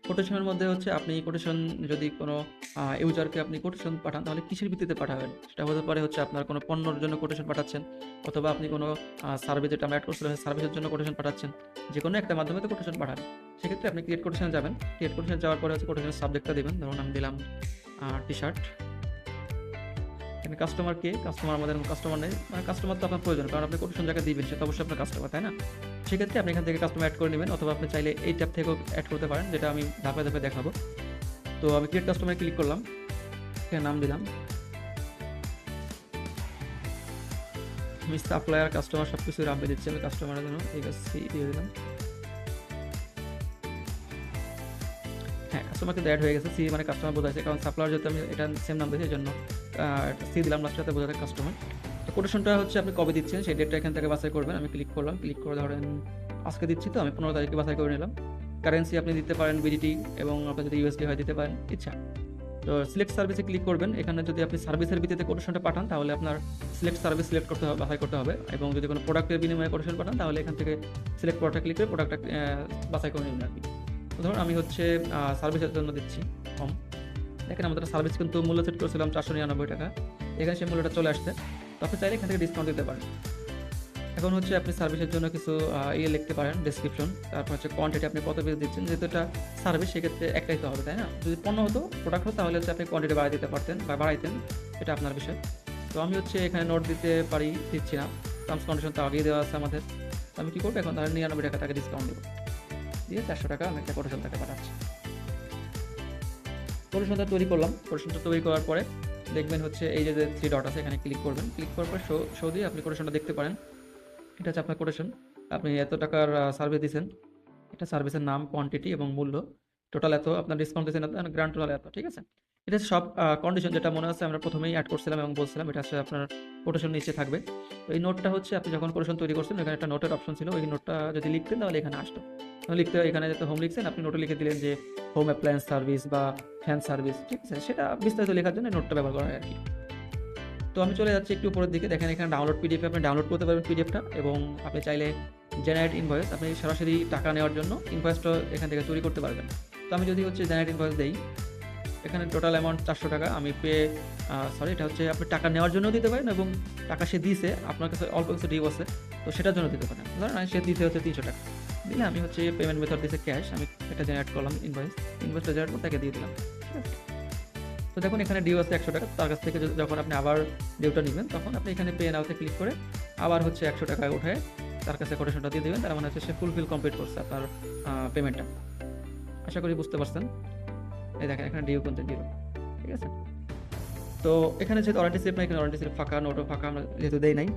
কোটেশনের মধ্যে হচ্ছে আপনি কোটেশন যদি কোনো ইউজারকে আপনি কোটেশন পাঠান তাহলে কিসের ভিত্তিতে পাঠাবেন? সেটা হতে পারে হচ্ছে আপনার কোনো পণ্যর জন্য কোটেশন পাঠাচ্ছেন, অথবা আপনি কোনো সার্ভিস যেটা আমরা এড করছিলাম সেই সার্ভিসের জন্য কোটেশন পাঠাচ্ছেন। যেকোনো একটা মাধ্যমে তো কোটেশন পাঠান। সেক্ষেত্রে আপনি ক্রিয়েট কোটেশনে যাবেন। ক্রিয়েট কোটেশনে যাওয়ার পরে হচ্ছে কোটেশনের সাবজেক্টটা দিবেন। ধরুন আমি দিলাম টি-শার্ট। এখানে কাস্টমার কে? কাস্টমার আমাদের কাস্টমার নেই। মানে কাস্টমার তো আপনার প্রয়োজন। কারণ আপনি কোটেশন যাকে দিবেন সে তো অবশ্যই আপনার কাস্টমার, তাই না? সেক্ষেত্রে আপনি এখান থেকে কাস্টমার এড করে নিবেন, অথবা আপনি চাইলে এই ট্যাব থেকেও এড করতে পারেন, যেটা আমি ধাপে, ধাপে দেখাবো। তো আমি ক্রিয়েট কাস্টমারে ক্লিক করলাম। এখানে নাম দিলাম। আমি সাপ্লায়ার, কাস্টমার সবকিছু রাখবে দিচ্ছি আমি কাস্টমারের জন্য। ঠিক আছে, সি দিয়ে দিলাম। হ্যাঁ, কাস্টমার কিন্তু এড হয়ে গেছে। সি মানে কাস্টমার বোঝাচ্ছে, কারণ সাপ্লায়ার যেহেতু আমি এটা সেম নাম দিয়েছি এজন্য সি দিলাম লাস্টে, যাতে বোঝাতে কাস্টমার। তো কোটেশনটা হচ্ছে আপনি কবে দিচ্ছেন সেই ডেটটা এখান থেকে বাছাই করবেন। আমি ক্লিক করলাম। ক্লিক করে ধরেন আজকে দিচ্ছি, তো আমি 15 তারিখে বাছাই করে নিলাম। কারেন্সি আপনি দিতে পারেন বিডিটি, এবং আপনার যদি ইউএসডি হয় দিতে পারেন, ইচ্ছা। তো সিলেক্ট সার্ভিসে ক্লিক করবেন। এখানে যদি আপনি সার্ভিসের ভিত্তিতে কোটেশনটা পাঠান তাহলে আপনার সিলেক্ট সার্ভিস সিলেক্ট করতে হবে, বাছাই করতে হবে। এবং যদি কোনো প্রোডাক্টের বিনিময়ে কোটেশন পাঠান তাহলে এখান থেকে সিলেক্ট প্রোডাক্টে ক্লিক করে প্রোডাক্টটা বাছাই করে নেবেন আর কি। তো ধরুন আমি হচ্ছে সার্ভিসের জন্য দিচ্ছি কম। দেখেন আমাদের সার্ভিস কিন্তু মূল্য সেট করেছিলাম 499 টাকা। এখানে সেই মূল্যটা চলে আসছে। তো আপনি চাইলে এখান থেকে ডিসকাউন্ট দিতে পারেন। এখন হচ্ছে আপনি সার্ভিসের জন্য কিছু লিখতে পারেন, ডেসক্রিপশন। তারপর হচ্ছে কোয়ান্টিটি আপনি কত পিস দিচ্ছেন। যেহেতু এটা সার্ভিস সেক্ষেত্রে একটাই তো হবে, তাই না? যদি পণ্য হতো, প্রোডাক্ট হতো, তাহলে হচ্ছে আপনি কোয়ান্টিটি বাড়াই দিতে পারতেন বা বাড়াইতেন, এটা আপনার বিষয়। তো আমি হচ্ছে এখানে নোট দিতে পারি, দিচ্ছি না। টার্মস কন্ডিশন তো আগেই দেওয়া আছে আমাদের। তো আমি কী করবো, এখন তাহলে 99 টাকা তাকে ডিসকাউন্ট দেবো, দিয়ে 400 টাকা আমি একটা কোটেশন তাকে পাঠাচ্ছি। কোটেশনটা তৈরি করলাম। কোটেশনটা তৈরি করার পরে দেখবেন হচ্ছে এই যে 3 ডট আছে, এখানে ক্লিক করবেন। ক্লিক করার পর শো দিয়ে আপনি কোটেশনটা দেখতে পারেন। এটা হচ্ছে আপনার কোটেশন। আপনি এত টাকার সার্ভিস দিচ্ছেন। এটা সার্ভিসের নাম, কোয়ান্টিটি এবং মূল্য। টোটাল এত, আপনার ডিসকাউন্ট দিচ্ছেন এত, গ্র্যান্ড টোটাল এত। ঠিক আছে? এটা হচ্ছে সব কন্ডিশন, যেটা মনে আছে আমরা প্রথমেই অ্যাড করছিলাম এবং বলছিলাম, এটা হচ্ছে আপনার কোটেশন নিচে থাকবে। তো এই নোটটা হচ্ছে আপনি যখন কোটেশন তৈরি করছেন, এখানে একটা নোটের অপশন ছিল। ওই নোটটা যদি লিখতেন তাহলে এখানে আসতো। লিখতে হয় এখানে, যাতে হোম লিখছেন আপনি নোটে লিখে দিলেন যে হোম অ্যাপ্লায়েন্স সার্ভিস বা ফ্যান সার্ভিস। ঠিক আছে? সেটা বিস্তারিত লেখার জন্য এই নোটটা ব্যবহার করা হয় আর কি। তো আমি চলে যাচ্ছি একটু উপরের দিকে। দেখেন এখানে ডাউনলোড পিডিএফ, আপনি ডাউনলোড করতে পারবেন পিডিএফটা, এবং আপনি চাইলে জেনারেট ইনভয়েস, আপনি সরাসরি টাকা নেওয়ার জন্য ইনভয়েসটা এখান থেকে তৈরি করতে পারবেন। তো আমি যদি হচ্ছে জেনারেট ইনভয়েস দেই, এখানে টোটাল অ্যামাউন্ট 400 টাকা। আমি সরি, এটা হচ্ছে আপনি টাকা নেওয়ার জন্যও দিতে পারেন, এবং টাকা সে দিয়েছে, আপনার কাছে অল্প কিছু ডিউ আছে, তো সেটার জন্য দিতে পারেন। ধরেন সে দিতে হচ্ছে 300 টাকা দিলে, আমি হচ্ছে পেমেন্ট মেথড দিয়েছে ক্যাশ, আমি এটা জেনারেট করলাম ইনভয়েসটা জেনারেট করে তাকে দিয়ে দিলাম। ঠিক আছে? তো দেখুন এখানে ডিউ আছে 100 টাকা। তার কাছ থেকে যখন আপনি আবার ডিউটা নেবেন, তখন আপনি এখানে পে নাওতে ক্লিক করে আবার হচ্ছে 100 টাকা উঠে তার কাছে কোটেশনটা দিয়ে দেবেন। তার মানে হচ্ছে সে ফুলফিল কমপ্লিট করছে আপনার পেমেন্টটা। আশা করি বুঝতে পারছেন। এই দেখেন এখানে ডিউ কিন্তু দিল। ঠিক আছে? তো এখানে যেহেতু ওয়ারেন্টি স্লিপ নাই, এখানে ওয়ারেন্টি স্লিপ ফাঁকা, নোটও ফাঁকা, আমরা যেহেতু দেই নাই।